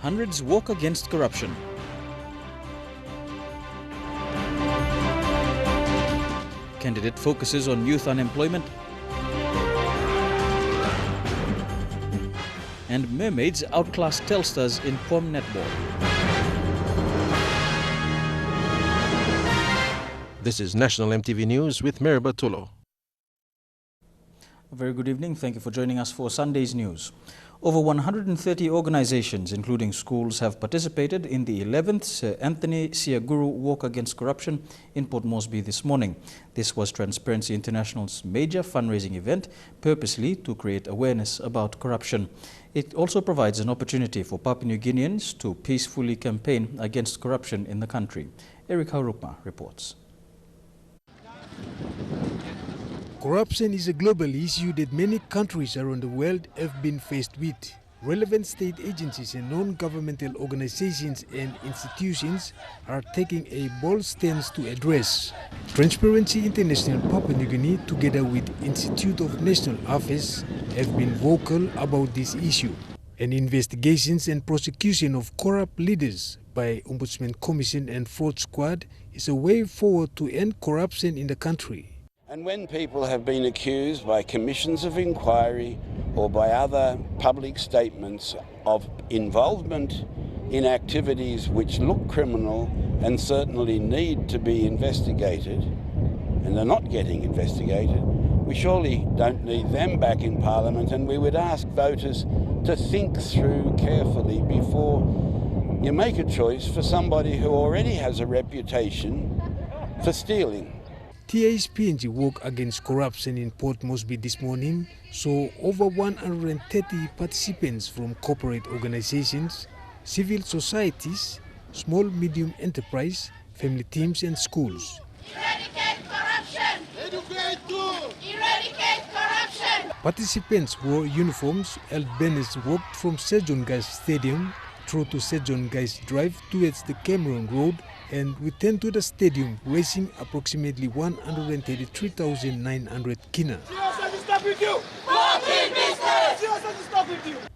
hundreds walk against corruption. Candidate focuses on youth unemployment. And Mermaids outclass Telstars in Pom Netball. This is National EMTV News with Merba Tulo. A very good evening. Thank you for joining us for Sunday's news. Over 130 organizations, including schools, have participated in the 11th Sir Anthony Siaguru Walk Against Corruption in Port Moresby this morning. This was Transparency International's major fundraising event, purposely to create awareness about corruption. It also provides an opportunity for Papua New Guineans to peacefully campaign against corruption in the country. Eric Harupma reports. Corruption is a global issue that many countries around the world have been faced with. Relevant state agencies and non-governmental organizations and institutions are taking a bold stance to address. Transparency International Papua New Guinea, together with Institute of National Affairs, have been vocal about this issue. And investigations and prosecution of corrupt leaders by Ombudsman Commission and Fraud Squad is a way forward to end corruption in the country. And when people have been accused by commissions of inquiry or by other public statements of involvement in activities which look criminal and certainly need to be investigated, and are not getting investigated, we surely don't need them back in Parliament, and we would ask voters to think through carefully before you make a choice for somebody who already has a reputation for stealing. TA's PNG Walk Against Corruption in Port Moresby this morning saw over 130 participants from corporate organizations, civil societies, small-medium enterprise, family teams and schools. Eradicate corruption! Educate to eradicate corruption! Participants wore uniforms, held banners, walked from Sir John Guy's Stadium through to Sir John Guy's Drive towards the Cameron Road and returned to the stadium, raising approximately 133,900 kina.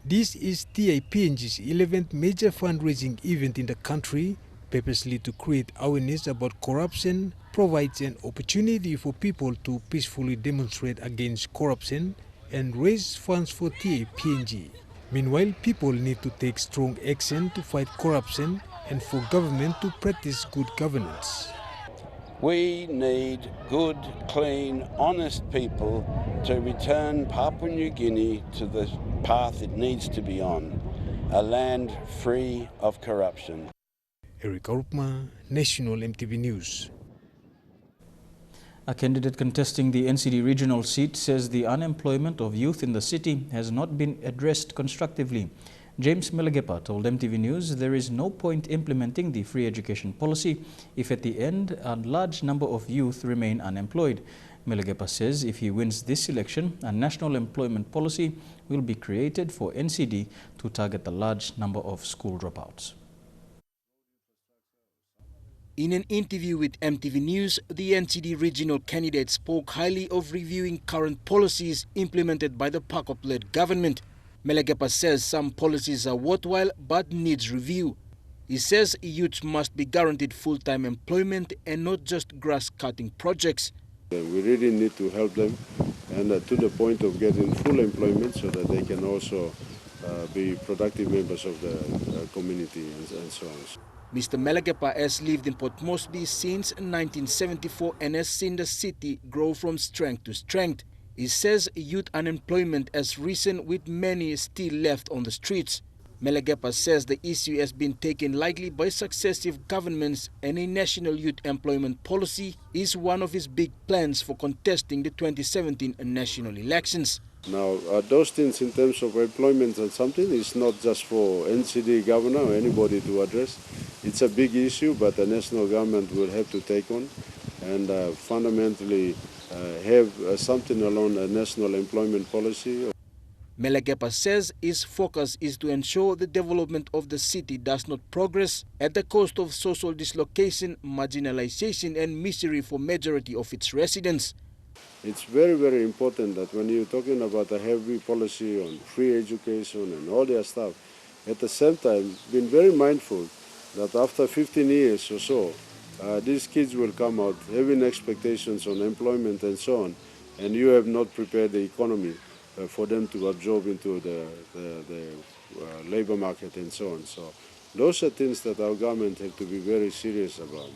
This is TAPNG's 11th major fundraising event in the country, purposely to create awareness about corruption, provides an opportunity for people to peacefully demonstrate against corruption and raise funds for TAPNG. Meanwhile, people need to take strong action to fight corruption and for government to practice good governance. We need good, clean, honest people to return Papua New Guinea to the path it needs to be on, a land free of corruption. Eric Harupma, National EMTV News. A candidate contesting the NCD regional seat says the unemployment of youth in the city has not been addressed constructively. James Melegepa told MTV News there is no point implementing the free education policy if at the end a large number of youth remain unemployed. Melegepa says if he wins this election, a national employment policy will be created for NCD to target the large number of school dropouts. In an interview with MTV News, the NCD regional candidate spoke highly of reviewing current policies implemented by the PACOP-led government. Melegepa says some policies are worthwhile but needs review. He says youths must be guaranteed full-time employment and not just grass-cutting projects. We really need to help them and to the point of getting full employment so that they can also be productive members of the community and so on. Mr. Melegepa has lived in Port Moresby since 1974 and has seen the city grow from strength to strength. He says youth unemployment has risen with many still left on the streets. Melegepa says the issue has been taken lightly by successive governments and a national youth employment policy is one of his big plans for contesting the 2017 national elections. Now, those things in terms of employment and something is not just for NCD governor or anybody to address. It's a big issue, but the national government will have to take on and fundamentally have something along a national employment policy. Melegepa says his focus is to ensure the development of the city does not progress at the cost of social dislocation, marginalization and misery for majority of its residents. It's very, very important that when you're talking about a heavy policy on free education and all that stuff, at the same time been very mindful that after 15 years or so, these kids will come out having expectations on employment and so on, and you have not prepared the economy for them to absorb into the labor market and so on. So those are things that our government have to be very serious about.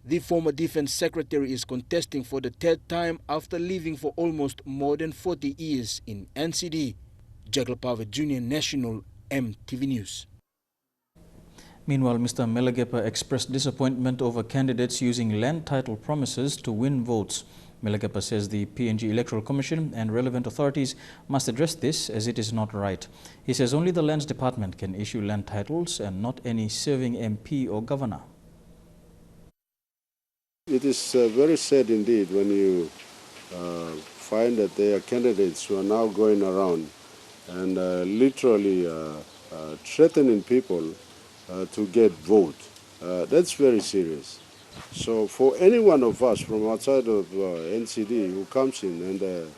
The former defense secretary is contesting for the third time after living for almost more than 40 years in NCD. Jaglapava Junior National, EMTV News. Meanwhile, Mr. Melegepa expressed disappointment over candidates using land title promises to win votes. Melegepa says the PNG Electoral Commission and relevant authorities must address this as it is not right. He says only the Lands Department can issue land titles and not any serving MP or governor. It is very sad indeed when you find that there are candidates who are now going around and literally threatening people to get vote. That's very serious. So for any one of us from outside of NCD who comes in and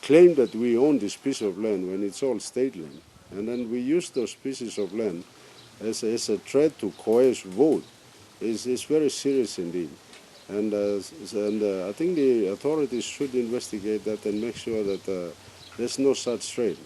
claim that we own this piece of land when it's all state land, and then we use those pieces of land as a threat to coerce vote, is very serious indeed. And I think the authorities should investigate that and make sure that there's no such threat.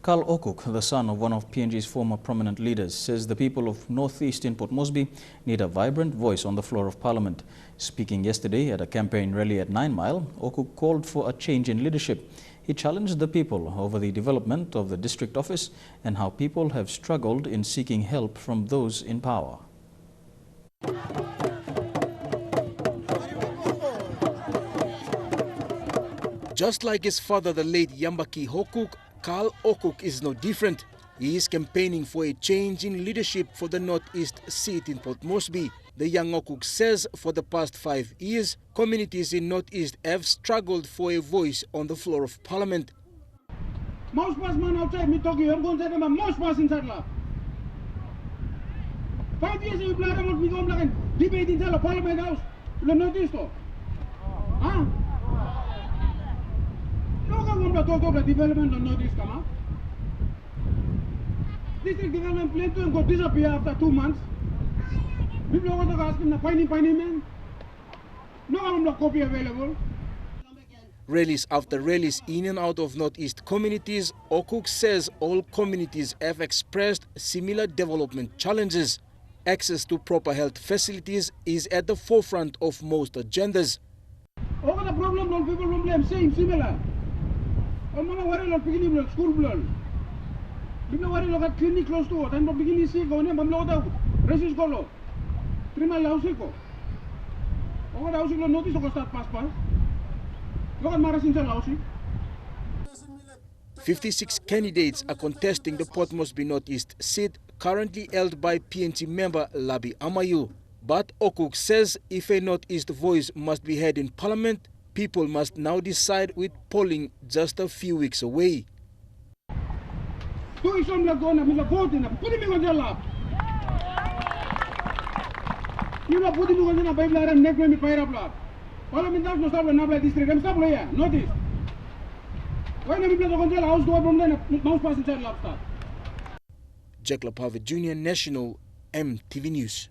Carl Okuk, the son of one of PNG's former prominent leaders, says the people of Northeast in Port Moresby need a vibrant voice on the floor of Parliament. Speaking yesterday at a campaign rally at 9 Mile, Okuk called for a change in leadership. He challenged the people over the development of the district office and how people have struggled in seeking help from those in power. Just like his father, the late Yambaki Hokuk, Carl Okuk is no different. He is campaigning for a change in leadership for the Northeast seat in Port Moresby. The young Okuk says for the past 5 years, communities in Northeast have struggled for a voice on the floor of Parliament. Mouse pass man outside me talking, I'm going to say mouse pass inside la. 5 years you plan about me going like debate inside the Parliament House. The Northeast. Huh? No one will talk about the development of Northeast, come on. District development plan to go disappear after 2 months. People are going to ask him the piney man. No one will copy available. Rallies after rallies in and out of Northeast communities, Okuk says all communities have expressed similar development challenges. Access to proper health facilities is at the forefront of most agendas. All the problem on people from them same similar. I'm not worried about beginning of school blood. People worry about clinic close to it. I'm not beginning sick. I'm not out. Racist color. 3 miles house sick. All the house will notice to start pass. Look at Marasin house. 56 candidates are contesting the Port Moresby Northeast seat currently held by PNG member Labi Amayu. But Okuk says if a Northeast voice must be heard in Parliament, people must now decide with polling just a few weeks away. Put me on the lap. You know, put me on the Bible and neck me fire up. Parliament does not stop when Nabla district. I'm stop here. Notice. Why not people go to the house door from the mouse pass inside lap start? Jaglapava Junior National, EMTV News.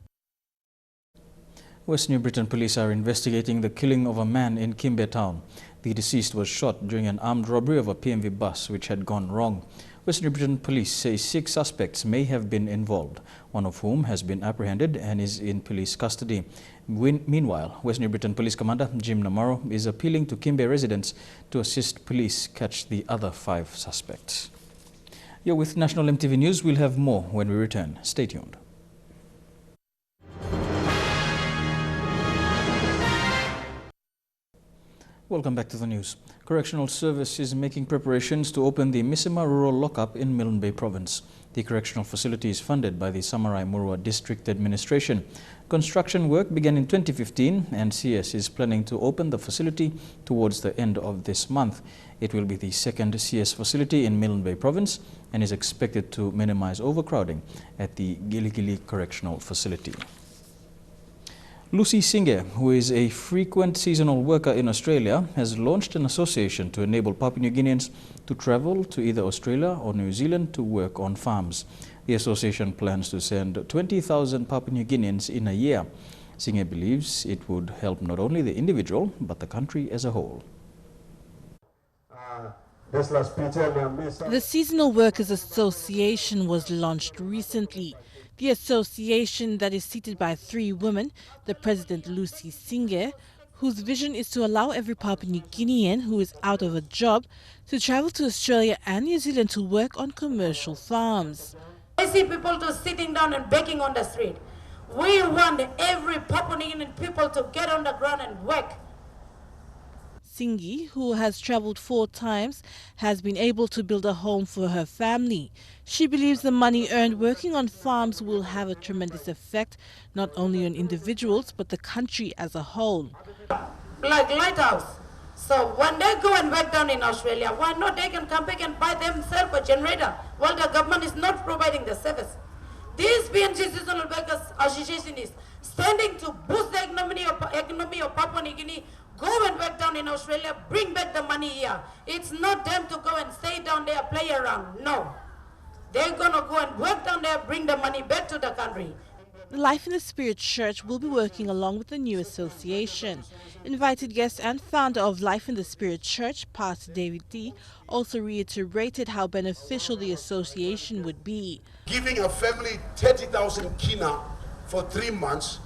West New Britain police are investigating the killing of a man in Kimbe town. The deceased was shot during an armed robbery of a PMV bus which had gone wrong. West New Britain police say 6 suspects may have been involved, one of whom has been apprehended and is in police custody. Meanwhile, West New Britain Police Commander Jim Namaro is appealing to Kimbe residents to assist police catch the other 5 suspects. You're with National EMTV News. We'll have more when we return. Stay tuned. Welcome back to the news. Correctional Service is making preparations to open the Misima Rural Lockup in Milne Bay Province. The correctional facility is funded by the Samarai Murua District Administration. Construction work began in 2015 and CS is planning to open the facility towards the end of this month. It will be the second CS facility in Milne Bay Province and is expected to minimize overcrowding at the Gili Gili Correctional Facility. Lucy Singh, who is a frequent seasonal worker in Australia, has launched an association to enable Papua New Guineans to travel to either Australia or New Zealand to work on farms. The association plans to send 20,000 Papua New Guineans in a year. Singh believes it would help not only the individual but the country as a whole. The Seasonal Workers Association was launched recently. The association, that is seated by 3 women, the president Lucy Singh, whose vision is to allow every Papua New Guinean who is out of a job to travel to Australia and New Zealand to work on commercial farms. I see people just sitting down and begging on the street. We want every Papua New Guinean people to get on the ground and work. Singh, who has travelled 4 times, has been able to build a home for her family. She believes the money earned working on farms will have a tremendous effect, not only on individuals, but the country as a whole. Like Lighthouse. So when they go and work down in Australia, why not they can come back and buy themselves a generator while the government is not providing the service? This PNG Seasonal Workers Association is standing to boost the economy of Papua New Guinea. Go and work down in Australia, bring back the money here. It's not them to go and stay down there, play around. No. They're going to go and work down there, bring the money back to the country. The Life in the Spirit Church will be working along with the new association. Invited guest and founder of Life in the Spirit Church, Pastor David D, also reiterated how beneficial the association would be. Giving a family 30,000 kina for 3 months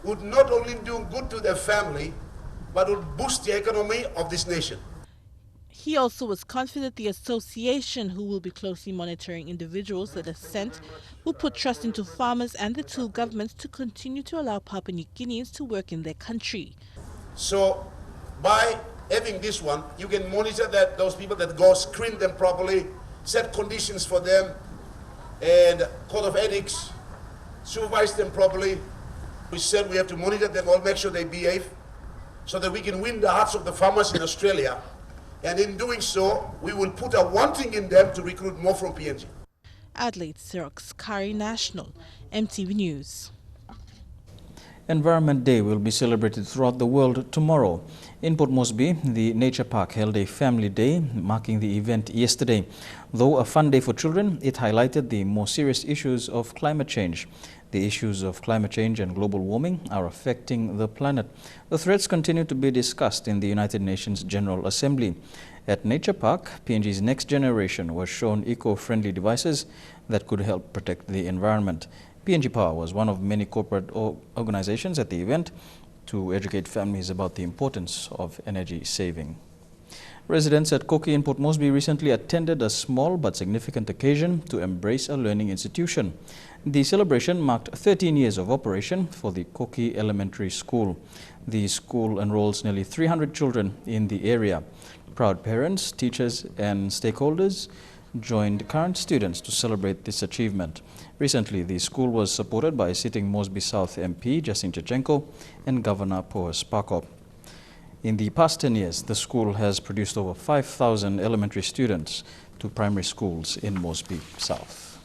would not only do good to their family, but would boost the economy of this nation. He also was confident the association, who will be closely monitoring individuals that are sent, will put trust into farmers and the 2 governments to continue to allow Papua New Guineans to work in their country. So by having this one, you can monitor that those people that go, screen them properly, set conditions for them, and code of ethics, supervise them properly. We said we have to monitor them all, make sure they behave, so that we can win the hearts of the farmers in Australia. And in doing so, we will put a wanting in them to recruit more from PNG. Adelaide Xerox, Kari National, MTV News. Environment Day will be celebrated throughout the world tomorrow. In Port Moresby, the Nature Park held a family day, marking the event yesterday. Though a fun day for children, it highlighted the more serious issues of climate change. The issues of climate change and global warming are affecting the planet. The threats continue to be discussed in the United Nations General Assembly. At Nature Park, PNG's next generation was shown eco-friendly devices that could help protect the environment. PNG Power was one of many corporate organizations at the event to educate families about the importance of energy saving. Residents at Koki in Port Moresby recently attended a small but significant occasion to embrace a learning institution. The celebration marked 13 years of operation for the Koki Elementary School. The school enrolls nearly 300 children in the area. Proud parents, teachers and stakeholders joined current students to celebrate this achievement. Recently, the school was supported by sitting Moresby South MP Jasin Chechenko and Governor Poas Pakop. In the past 10 years, the school has produced over 5,000 elementary students to primary schools in Moresby South.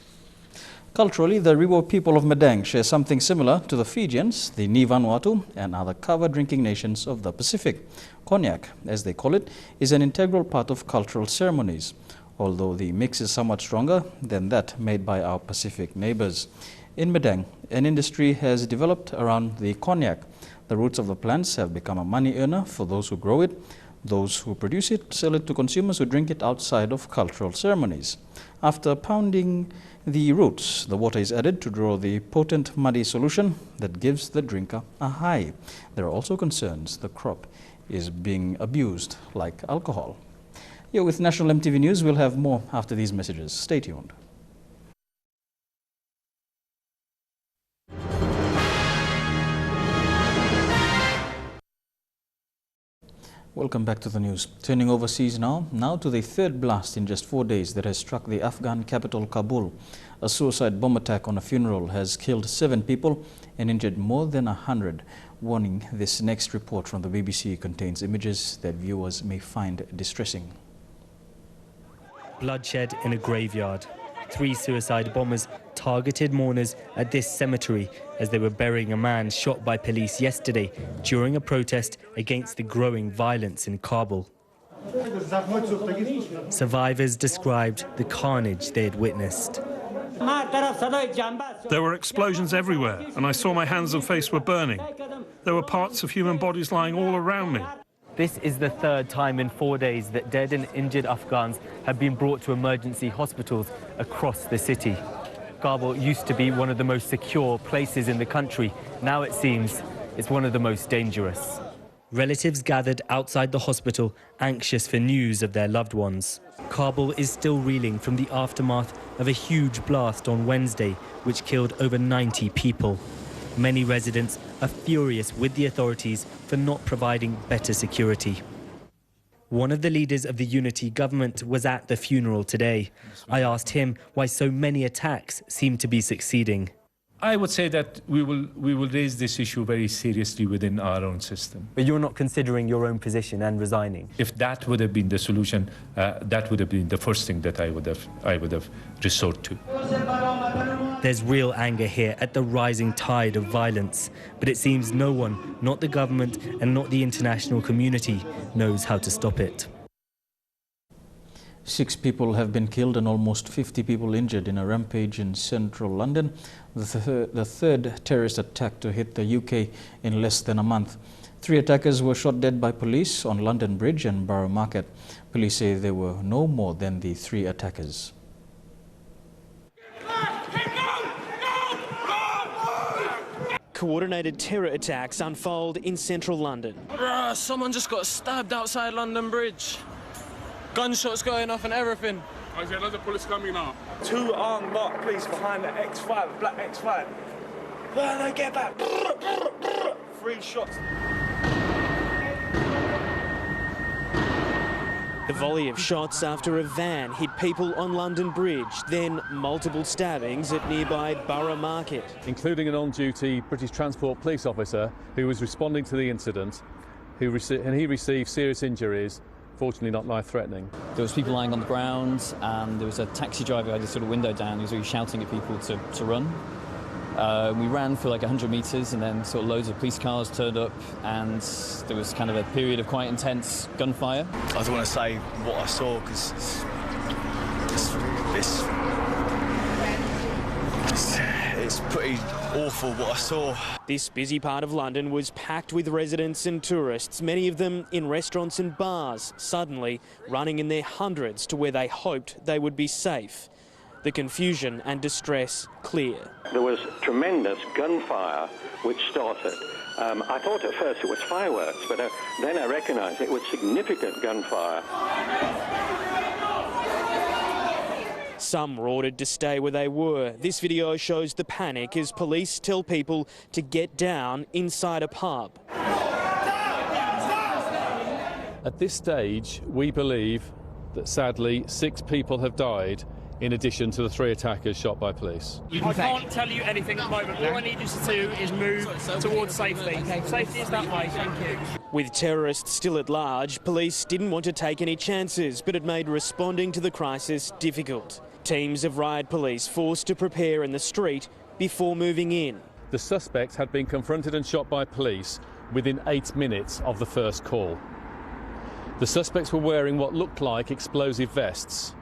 Culturally, the Riwo people of Madang share something similar to the Fijians, the Ni Vanuatu, and other cover-drinking nations of the Pacific. Cognac, as they call it, is an integral part of cultural ceremonies, although the mix is somewhat stronger than that made by our Pacific neighbors. In Madang, an industry has developed around the cognac. The roots of the plants have become a money earner for those who grow it. Those who produce it sell it to consumers who drink it outside of cultural ceremonies. After pounding the roots, the water is added to draw the potent muddy solution that gives the drinker a high. There are also concerns the crop is being abused like alcohol. Here with National MTV News, we'll have more after these messages. Stay tuned. Welcome back to the news. Turning overseas now to the 3rd blast in just 4 days that has struck the Afghan capital Kabul. A suicide bomb attack on a funeral has killed 7 people and injured more than 100. Warning, this next report from the BBC contains images that viewers may find distressing. Bloodshed in a graveyard. 3 suicide bombers targeted mourners at this cemetery as they were burying a man shot by police yesterday during a protest against the growing violence in Kabul. Survivors described the carnage they had witnessed. There were explosions everywhere, and I saw my hands and face were burning. There were parts of human bodies lying all around me. This is the third time in 4 days that dead and injured Afghans have been brought to emergency hospitals across the city. Kabul used to be one of the most secure places in the country. Now it seems it's one of the most dangerous. Relatives gathered outside the hospital, anxious for news of their loved ones. Kabul is still reeling from the aftermath of a huge blast on Wednesday, which killed over 90 people. Many residents are furious with the authorities for not providing better security. One of the leaders of the unity government was at the funeral today. I asked him why so many attacks seem to be succeeding. I would say that we will raise this issue very seriously within our own system. But you're not considering your own position and resigning? If that would have been the solution, that would have been the first thing that I would have resorted to. There's real anger here at the rising tide of violence, but it seems no one, not the government and not the international community, knows how to stop it. 6 people have been killed and almost 50 people injured in a rampage in central London, the third terrorist attack to hit the UK in less than a month. 3 attackers were shot dead by police on London Bridge and Borough Market. Police say there were no more than the 3 attackers. Coordinated terror attacks unfold in central London. Someone just got stabbed outside London Bridge. Gunshots going off and everything. Oh, is there loads of police coming now? 2 armed marked police behind the X5, black X5. No, get back. 3 shots. The volley of shots after a van hit people on London Bridge, then multiple stabbings at nearby Borough Market. Including an on-duty British Transport Police officer who was responding to the incident, he received serious injuries. Fortunately not life-threatening. There was people lying on the ground and there was a taxi driver who had his sort of window down. He was really shouting at people to run. We ran for like 100 metres and then sort of loads of police cars turned up and there was kind of a period of quite intense gunfire. I don't want to say what I saw because it's pretty awful what I saw. This busy part of London was packed with residents and tourists, many of them in restaurants and bars, suddenly running in their hundreds to where they hoped they would be safe. The confusion and distress clear. There was tremendous gunfire which started. I thought at first it was fireworks, but then I recognised it was significant gunfire. Some were ordered to stay where they were. This video shows the panic as police tell people to get down inside a pub. At this stage, we believe that sadly 6 people have died in addition to the 3 attackers shot by police. I can't tell you anything at the moment. All I need you to do is move towards safety. Safety is that way, thank you. With terrorists still at large, police didn't want to take any chances, but it made responding to the crisis difficult. Teams of riot police forced to prepare in the street before moving in. The suspects had been confronted and shot by police within 8 minutes of the first call. The suspects were wearing what looked like explosive vests,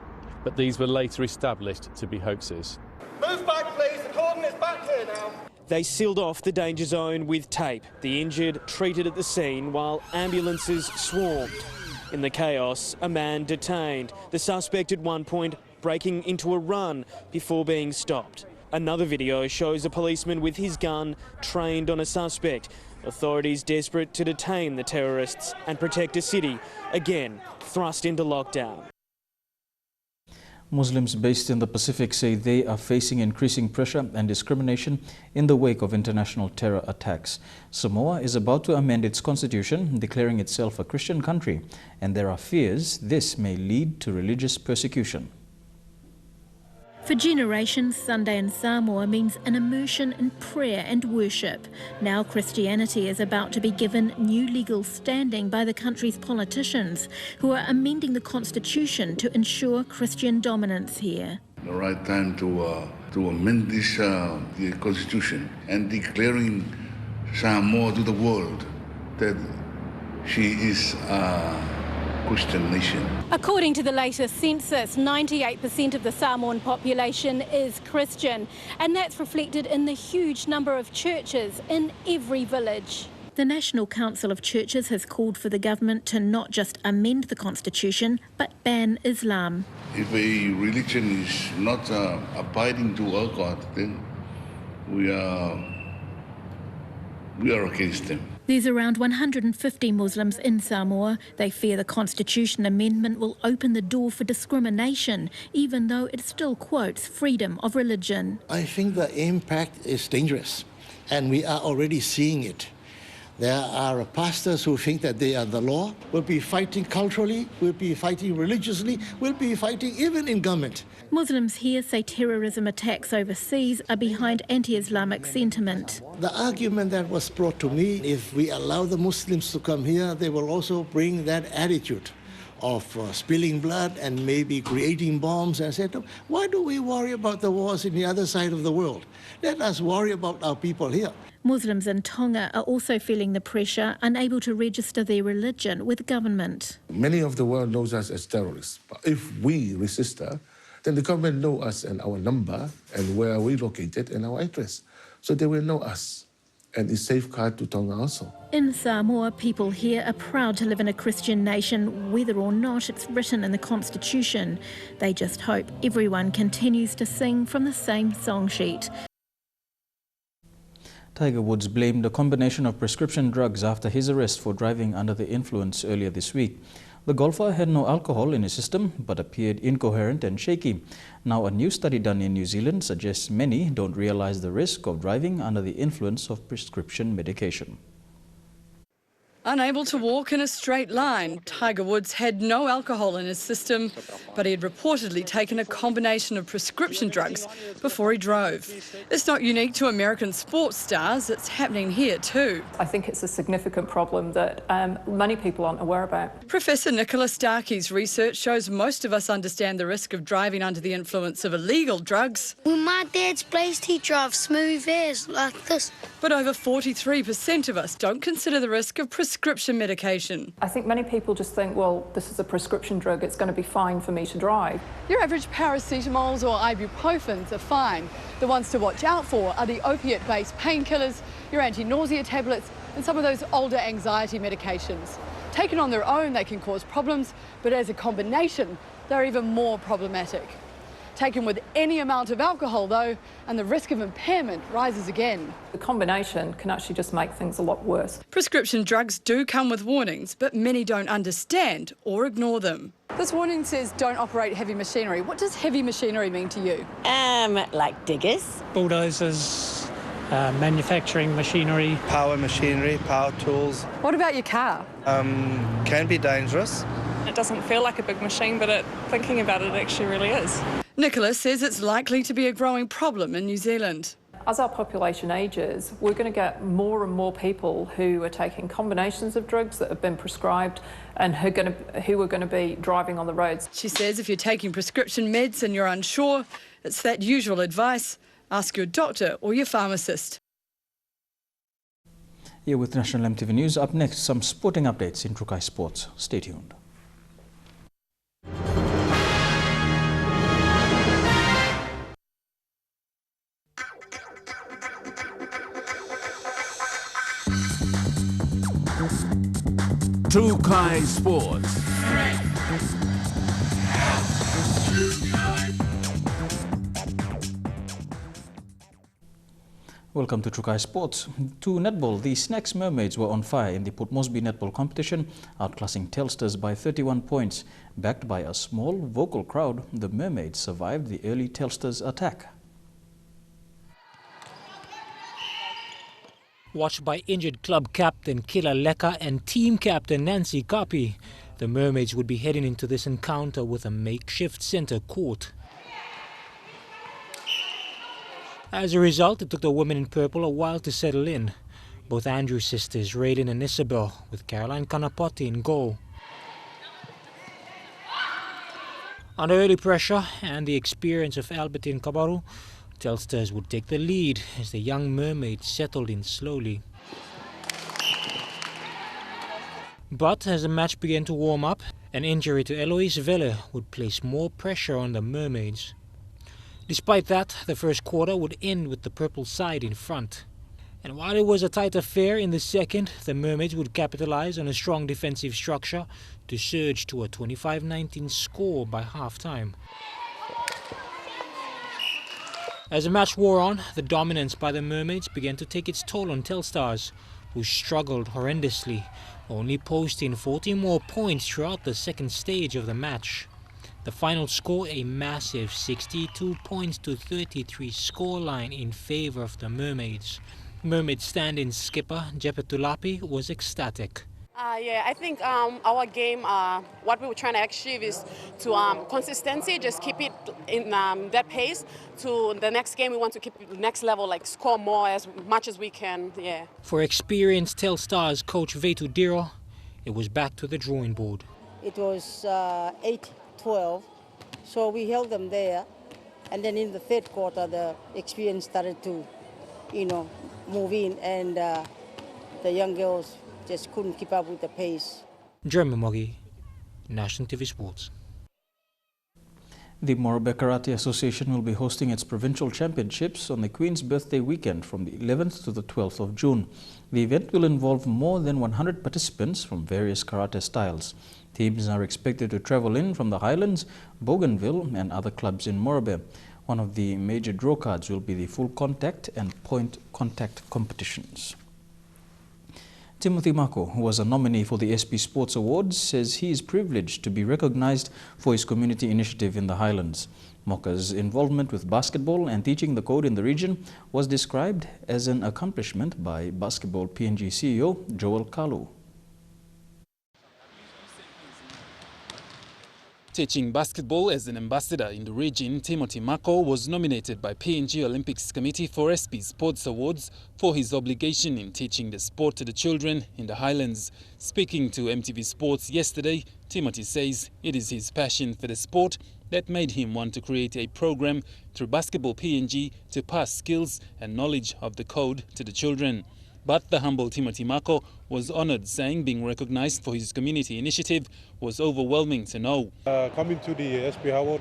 but these were later established to be hoaxes. Move back, please. The cordon is back here now. They sealed off the danger zone with tape. The injured treated at the scene while ambulances swarmed. In the chaos, a man detained. The suspect at one point breaking into a run before being stopped. Another video shows a policeman with his gun trained on a suspect. Authorities desperate to detain the terrorists and protect a city, again thrust into lockdown. Muslims based in the Pacific say they are facing increasing pressure and discrimination in the wake of international terror attacks. Samoa is about to amend its constitution, declaring itself a Christian country, and there are fears this may lead to religious persecution. For generations, Sunday in Samoa means an immersion in prayer and worship. Now Christianity is about to be given new legal standing by the country's politicians, who are amending the constitution to ensure Christian dominance here. the right time to amend this the constitution and declaring Samoa to the world that she is a Christian nation. According to the latest census, 98% of the Samoan population is Christian, and that's reflected in the huge number of churches in every village. The National Council of Churches has called for the government to not just amend the constitution, but ban Islam. If a religion is not abiding to our God, then we are against them. There's around 150 Muslims in Samoa. They fear the constitution amendment will open the door for discrimination, even though it still quotes freedom of religion. I think the impact is dangerous, and we are already seeing it. There are pastors who think that they are the law, will be fighting culturally, will be fighting religiously, will be fighting even in government. Muslims here say terrorism attacks overseas are behind anti-Islamic sentiment. The argument that was brought to me, if we allow the Muslims to come here, they will also bring that attitude of spilling blood and maybe creating bombs. And I said, why do we worry about the wars in the other side of the world? Let us worry about our people here. Muslims in Tonga are also feeling the pressure, unable to register their religion with government. Many of the world knows us as terrorists. But if we resist her, then the government knows us and our number and where we located and our address. So they will know us. And it's safeguard to Tonga also. In Samoa, people here are proud to live in a Christian nation, whether or not it's written in the constitution. They just hope everyone continues to sing from the same song sheet. Tiger Woods blamed a combination of prescription drugs after his arrest for driving under the influence earlier this week. The golfer had no alcohol in his system but appeared incoherent and shaky. Now, a new study done in New Zealand suggests many don't realize the risk of driving under the influence of prescription medication. Unable to walk in a straight line, Tiger Woods had no alcohol in his system, but he had reportedly taken a combination of prescription drugs before he drove. It's not unique to American sports stars, it's happening here too. I think it's a significant problem that many people aren't aware about. Professor Nicola Starkey's research shows most of us understand the risk of driving under the influence of illegal drugs. When my dad's placed, he drives smooth as like this. But over 43% of us don't consider the risk of prescription medication. I think many people just think, well, this is a prescription drug, it's going to be fine for me to drive. Your average paracetamols or ibuprofens are fine. The ones to watch out for are the opiate-based painkillers, your anti-nausea tablets, and some of those older anxiety medications. Taken on their own, they can cause problems, but as a combination, they're even more problematic. Taken with any amount of alcohol, though, and the risk of impairment rises again. The combination can actually just make things a lot worse. Prescription drugs do come with warnings, but many don't understand or ignore them. This warning says don't operate heavy machinery. What does heavy machinery mean to you? Like diggers. Bulldozers, manufacturing machinery. Power machinery, power tools. What about your car? Can be dangerous. It doesn't feel like a big machine, but thinking about it actually really is. Nicola says it's likely to be a growing problem in New Zealand. As our population ages, we're going to get more and more people who are taking combinations of drugs that have been prescribed and who are going to be driving on the roads. She says if you're taking prescription meds and you're unsure, it's that usual advice. Ask your doctor or your pharmacist. Here with National EMTV News. Up next, some sporting updates in Trukai Sports. Stay tuned. Trukai Sports. Welcome to Trukai Sports. To netball, the Snacks Mermaids were on fire in the Port Moresby netball competition, outclassing Telstars by 31 points. Backed by a small, vocal crowd, the Mermaids survived the early Telstars attack. Watched by injured club captain Kila Leka and team captain Nancy Kapi, the Mermaids would be heading into this encounter with a makeshift centre court. As a result, it took the women in purple a while to settle in. Both Andrews sisters, Raiden and Isabel, with Caroline Kanapoti in goal. Under early pressure and the experience of Albertine Kabaru, Telstars would take the lead as the young Mermaids settled in slowly. But as the match began to warm up, an injury to Eloise Velle would place more pressure on the Mermaids. Despite that, the first quarter would end with the purple side in front. And while it was a tight affair in the second, the Mermaids would capitalize on a strong defensive structure to surge to a 25-19 score by half-time. As the match wore on, the dominance by the Mermaids began to take its toll on Telstars, who struggled horrendously, only posting 40 more points throughout the second stage of the match. The final score, a massive 62 points to 33 scoreline in favor of the Mermaids. Mermaid stand-in skipper Jeppe Tulapi was ecstatic. Yeah, I think our game, what we were trying to achieve is to consistency, just keep it in that pace. To the next game, we want to keep it the next level, like score more as much as we can, yeah. For experienced Telstars coach Vetu Diro, it was back to the drawing board. It was 8-12, so we held them there. And then in the third quarter, the experience started to, move in, and the young girls just couldn't keep up with the pace. Jeremy Moggy, National TV Sports. The Morobe Karate Association will be hosting its provincial championships on the Queen's birthday weekend from the 11th to the 12th of June. The event will involve more than 100 participants from various karate styles. Teams are expected to travel in from the Highlands, Bougainville and other clubs in Morobe. One of the major draw cards will be the full contact and point contact competitions. Timothy Mako, who was a nominee for the SP Sports Awards, says he is privileged to be recognized for his community initiative in the Highlands. Moka's involvement with basketball and teaching the code in the region was described as an accomplishment by Basketball PNG CEO Joel Kalu. Teaching basketball as an ambassador in the region, Timothy Mako was nominated by PNG Olympics Committee for SP Sports Awards for his obligation in teaching the sport to the children in the Highlands. Speaking to MTV Sports yesterday, Timothy says it is his passion for the sport that made him want to create a program through Basketball PNG to pass skills and knowledge of the code to the children. But the humble Timothy Mako was honoured, saying being recognised for his community initiative was overwhelming to know. Coming to the SP Award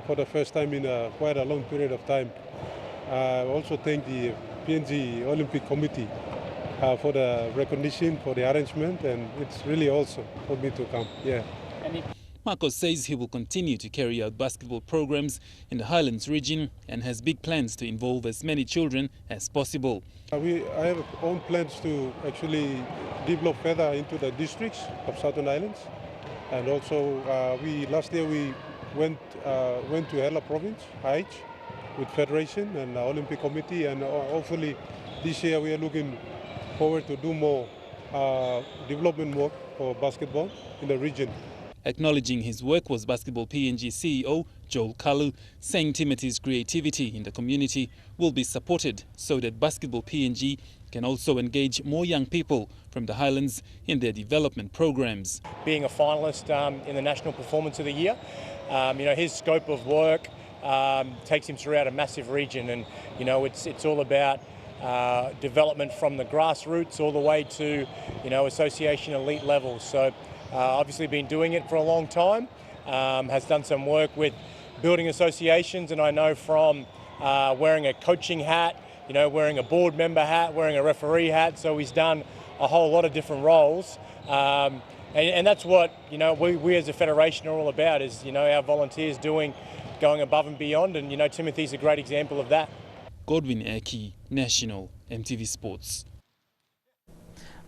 for the first time in quite a long period of time. I also thank the PNG Olympic Committee for the recognition, for the arrangement, and it's really awesome for me to come. Yeah. Mako says he will continue to carry out basketball programs in the Highlands region and has big plans to involve as many children as possible. I have own plans to actually develop further into the districts of Southern Islands, and also last year we went to Hela Province, Haich, with Federation and Olympic Committee, and hopefully this year we are looking forward to do more development work for basketball in the region. Acknowledging his work was Basketball PNG CEO Joel Kalu, saying Timothy's creativity in the community will be supported so that Basketball PNG can also engage more young people from the Highlands in their development programs. Being a finalist in the National Performance of the Year, his scope of work takes him throughout a massive region, and it's all about development from the grassroots all the way to association elite levels. So obviously been doing it for a long time, has done some work with building associations, and I know from wearing a coaching hat, wearing a board member hat, wearing a referee hat, so he's done a whole lot of different roles. And that's what we as a federation are all about, is our volunteers going above and beyond, and Timothy's a great example of that. Godwin Eki, National, MTV Sports.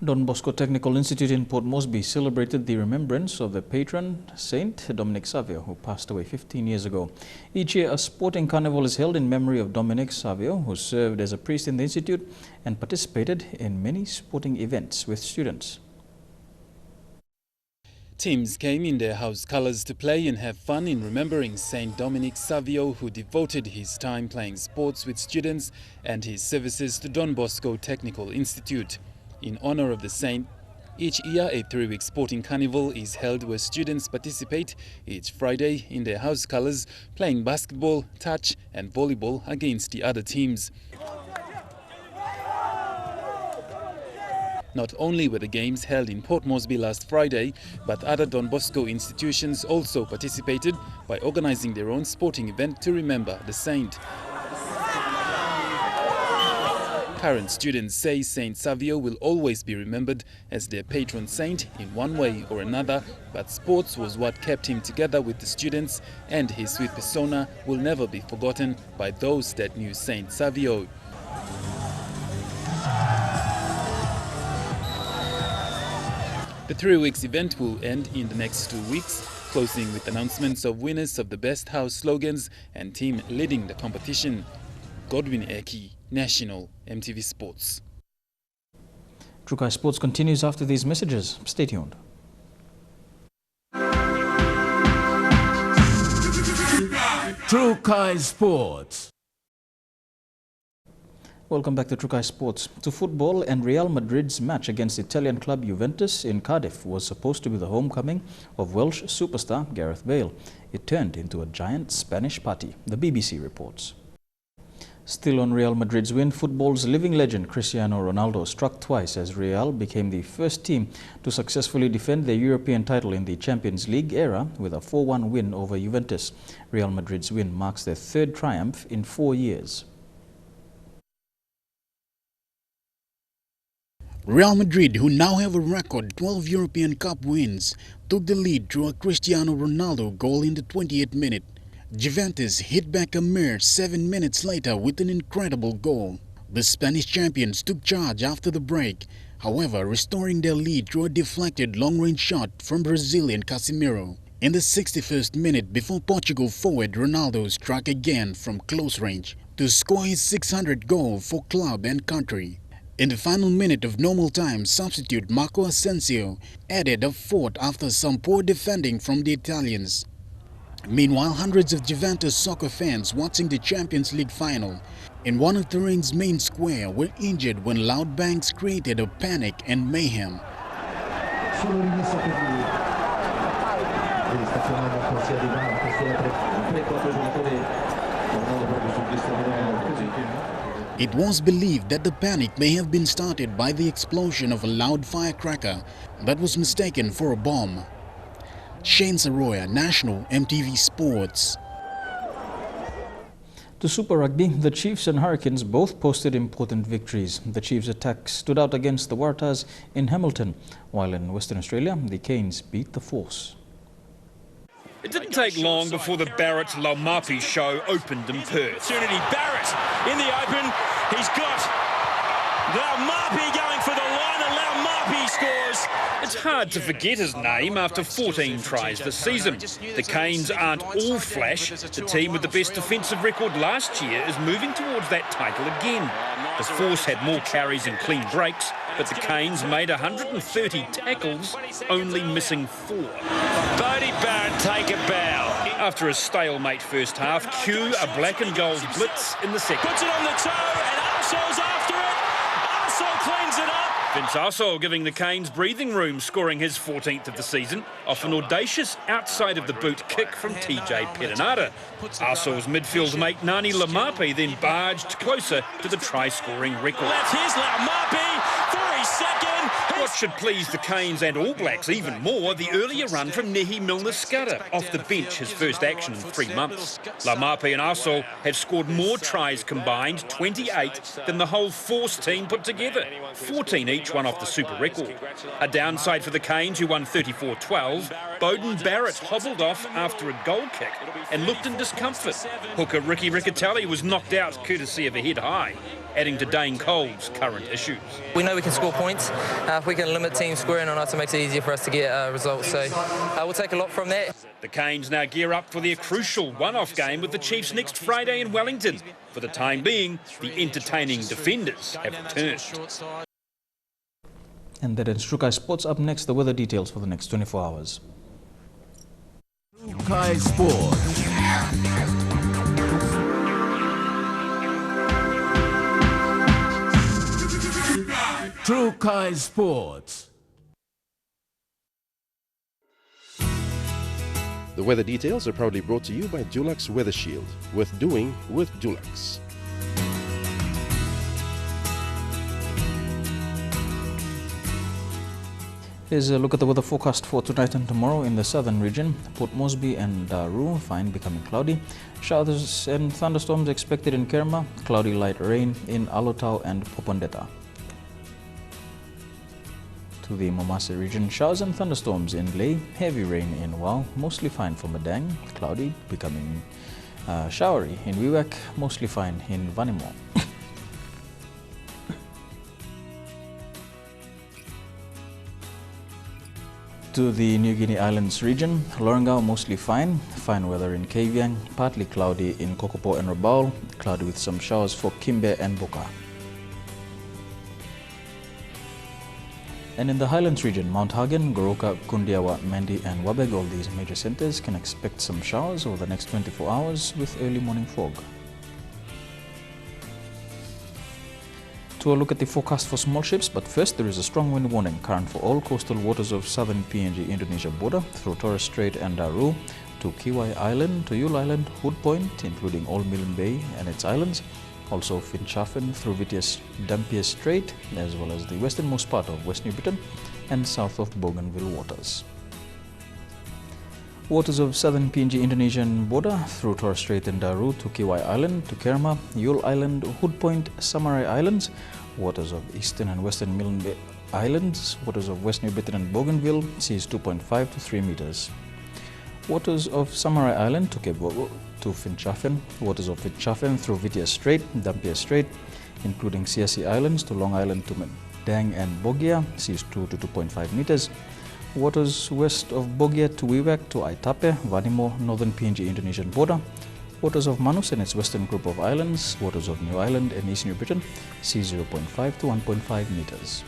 Don Bosco Technical Institute in Port Moresby celebrated the remembrance of the patron saint Dominic Savio, who passed away 15 years ago. Each year, a sporting carnival is held in memory of Dominic Savio, who served as a priest in the institute and participated in many sporting events with students. Teams came in their house colours to play and have fun in remembering Saint Dominic Savio, who devoted his time playing sports with students and his services to Don Bosco Technical Institute. In honour of the saint, Each year, a 3-week sporting carnival is held where students participate each Friday in their house colours, playing basketball, touch and volleyball against the other teams. Not only were the games held in Port Moresby last Friday, but other Don Bosco institutions also participated by organising their own sporting event to remember the saint. Current students say Saint Savio will always be remembered as their patron saint in one way or another, but sports was what kept him together with the students, and his sweet persona will never be forgotten by those that knew Saint Savio. The 3 weeks event will end in the next 2 weeks, closing with announcements of winners of the best house slogans and team leading the competition. Godwin Eki, National, EMTV Sports. Trukai Sports continues after these messages. Stay tuned. Trukai Sports. Welcome back to Trukai Sports. To football, and Real Madrid's match against Italian club Juventus in Cardiff was supposed to be the homecoming of Welsh superstar Gareth Bale. It turned into a giant Spanish party, the BBC reports. Still on Real Madrid's win, football's living legend Cristiano Ronaldo struck twice as Real became the first team to successfully defend their European title in the Champions League era with a 4-1 win over Juventus. Real Madrid's win marks their third triumph in 4 years. Real Madrid, who now have a record 12 European Cup wins, took the lead through a Cristiano Ronaldo goal in the 20th minute. Juventus hit back a mere 7 minutes later with an incredible goal. The Spanish champions took charge after the break, however restoring their lead through a deflected long-range shot from Brazilian Casemiro. In the 61st minute, before Portugal forward Ronaldo struck again from close range to score his 600th goal for club and country. In the final minute of normal time, substitute Marco Asensio added a fourth after some poor defending from the Italians. Meanwhile, hundreds of Juventus soccer fans watching the Champions League final in one of Turin's main square were injured when loud bangs created a panic and mayhem. It was believed that the panic may have been started by the explosion of a loud firecracker that was mistaken for a bomb. Shane Saroya, National, EMTV Sports. To Super Rugby, the Chiefs and Hurricanes both posted important victories. The Chiefs' attack stood out against the Waratahs in Hamilton, while in Western Australia, the Canes beat the Force. It didn't take long before the Barrett-Laumapi show opened in Perth. Barrett in the open. He's got Laumapi going for the line, and Laumapi scores. It's hard to forget his name after 14 tries this season. The Canes aren't all flash. The team with the best defensive record last year is moving towards that title again. The Force had more carries and clean breaks, but the Canes made 130 tackles, only missing 4. Bodie Barrett take a bow. After a stalemate first half, cue a black and gold blitz in the second. Puts it on the toe, and Arseau's after it. Arseau cleans it up. Vince Arseau giving the Canes breathing room, scoring his 14th of the season off an audacious outside-of-the-boot kick from TJ Perenara. Arseau's midfield mate Nani Laumapi then barged closer to the try-scoring record. Here's Laumapi for his second. What should please the Canes and All Blacks even more, the earlier run from Nehi Milner-Skudder off the bench, his first action in 3 months. Laumapi and Arseau have scored more tries combined, 28, than the whole Force team put together, 14 each, one off the super record. A downside for the Canes, who won 34-12, Beauden Barrett hobbled off after a goal kick and looked in discomfort. Hooker Ricky Riccatelli was knocked out courtesy of a head high, adding to Dane Cole's current issues. We know we can score points. If we can limit teams scoring on us, it makes it easier for us to get results. So we'll take a lot from that. The Canes now gear up for their crucial one-off game with the Chiefs next Friday in Wellington. For the time being, the entertaining defenders have returned. And that ends Trukai Sports. Up next, the weather details for the next 24 hours. Trukai Sports. Trukai Sports. The weather details are proudly brought to you by Dulux Weather Shield. Worth doing with Dulux. Here's a look at the weather forecast for tonight and tomorrow in the southern region. Port Moresby and Daru, fine, becoming cloudy. Showers and thunderstorms expected in Kerma. Cloudy light rain in Alotau and Popondetta. To the Momase region, showers and thunderstorms in Ley. Heavy rain in Wau, mostly fine for Madang. Cloudy, becoming showery in Wewak, mostly fine in Vanimo. To the New Guinea Islands region, Lorengau mostly fine. Fine weather in Kavieng, partly cloudy in Kokopo and Rabaul, cloudy with some showers for Kimbe and Boka. And in the Highlands region, Mount Hagen, Goroka, Kundiawa, Mendi and Wabeg, all these major centers can expect some showers over the next 24 hours with early morning fog. To a look at the forecast for small ships, but first there is a strong wind warning current for all coastal waters of southern PNG Indonesia border through Torres Strait and Daru to Kiwai Island, to Yule Island, Hood Point, including Old Milne Bay and its islands, also Finchafen through Dampier Strait, as well as the westernmost part of West New Britain and south of Bougainville waters. Waters of southern PNG Indonesian border through Torres Strait and Daru to Kiwai Island, to Kerma, Yule Island, Hood Point, Samarai Islands, waters of eastern and western Milne Bay Islands, waters of West New Britain and Bougainville, seas 2.5 to 3 meters. Waters of Samarai Island to Cape Bogo to Finchafen, waters of Finchafen through Vitia Strait, Dampier Strait, including Siasi Islands to Long Island to Madang and Bogia, seas 2 to 2.5 meters. Waters west of Bogia to Wewak to Aitape, Vanimo, northern PNG Indonesian border. Waters of Manus and its western group of islands. Waters of New Ireland and East New Britain, sea 0.5 to 1.5 meters.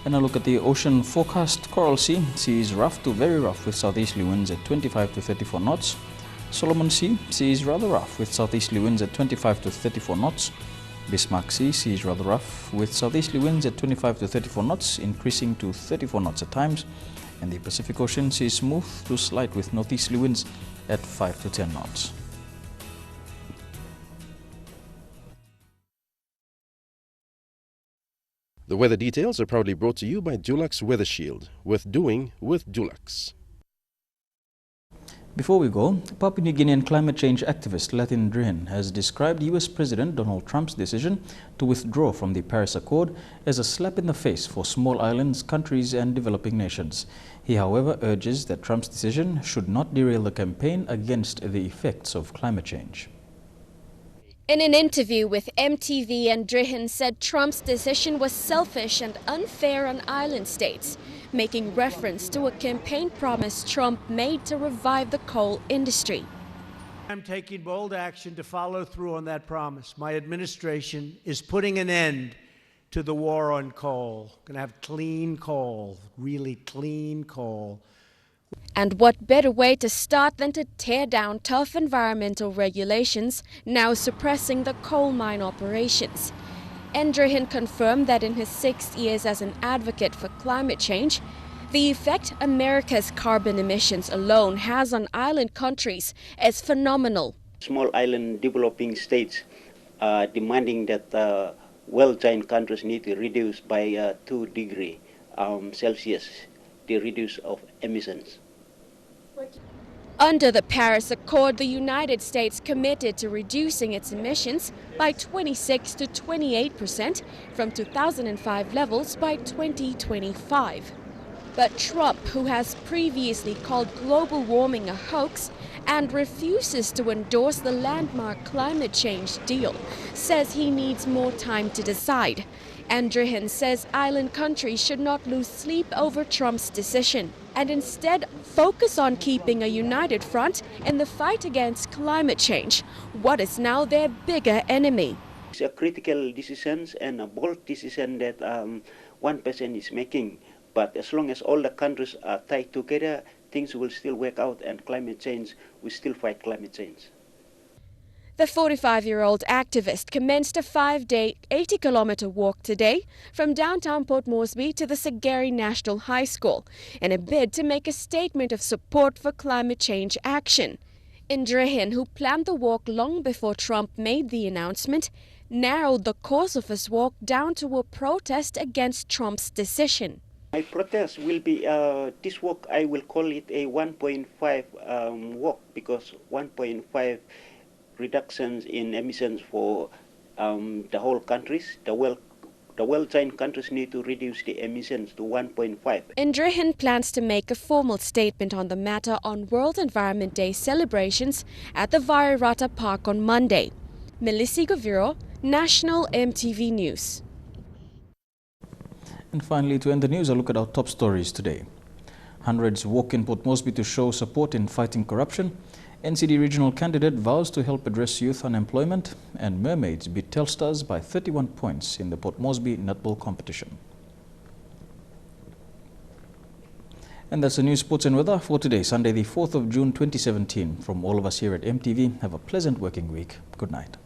And a look at the ocean forecast. Coral Sea, sea is rough to very rough with southeasterly winds at 25 to 34 knots. Solomon Sea, sea is rather rough with southeasterly winds at 25 to 34 knots. Bismarck Sea, sea is rather rough with southeasterly winds at 25 to 34 knots, increasing to 34 knots at times. And the Pacific Ocean, sea is smooth to slight with northeasterly winds at 5 to 10 knots. The weather details are proudly brought to you by Dulux Weather Shield. Worth doing with Dulux. Before we go, Papua New Guinean climate change activist Latin Drin has described US President Donald Trump's decision to withdraw from the Paris Accord as a slap in the face for small islands, countries and developing nations. He, however, urges that Trump's decision should not derail the campaign against the effects of climate change. In an interview with EMTV, Andrihin said Trump's decision was selfish and unfair on island states, making reference to a campaign promise Trump made to revive the coal industry. I'm taking bold action to follow through on that promise. My administration is putting an end to the war on coal. Going to have clean coal, really clean coal. And what better way to start than to tear down tough environmental regulations, now suppressing the coal mine operations. Andrihin confirmed that in his 6 years as an advocate for climate change, the effect America's carbon emissions alone has on island countries is phenomenal. Small island developing states are demanding that well-giant countries need to reduce by 2 degrees Celsius the reduce of emissions. Under the Paris Accord, the United States committed to reducing its emissions by 26 to 28% from 2005 levels by 2025. But Trump, who has previously called global warming a hoax and refuses to endorse the landmark climate change deal, says he needs more time to decide. Andrihin says island countries should not lose sleep over Trump's decision and instead focus on keeping a united front in the fight against climate change, what is now their bigger enemy. It's a critical decision and a bold decision that one person is making. But as long as all the countries are tied together, things will still work out and climate change, we still fight climate change. The 45-year-old activist commenced a 5-day, 80-kilometer walk today from downtown Port Moresby to the Sagari National High School in a bid to make a statement of support for climate change action. Indrihin, who planned the walk long before Trump made the announcement, narrowed the course of his walk down to a protest against Trump's decision. My protest will be, this walk, I will call it a 1.5 walk, because 1.5 reductions in emissions for the whole countries. The well-trained countries need to reduce the emissions to 1.5. Indrihin plans to make a formal statement on the matter on World Environment Day celebrations at the Vairata Park on Monday. Melissa Goviro, National EMTV News. And finally, to end the news, a look at our top stories today. Hundreds walk in Port Moresby to show support in fighting corruption. NCD regional candidate vows to help address youth unemployment, and Mermaids beat Telstars by 31 points in the Port Moresby netball competition. And that's the news, sports and weather for today, Sunday the 4th of June 2017. From all of us here at EMTV, have a pleasant working week. Good night.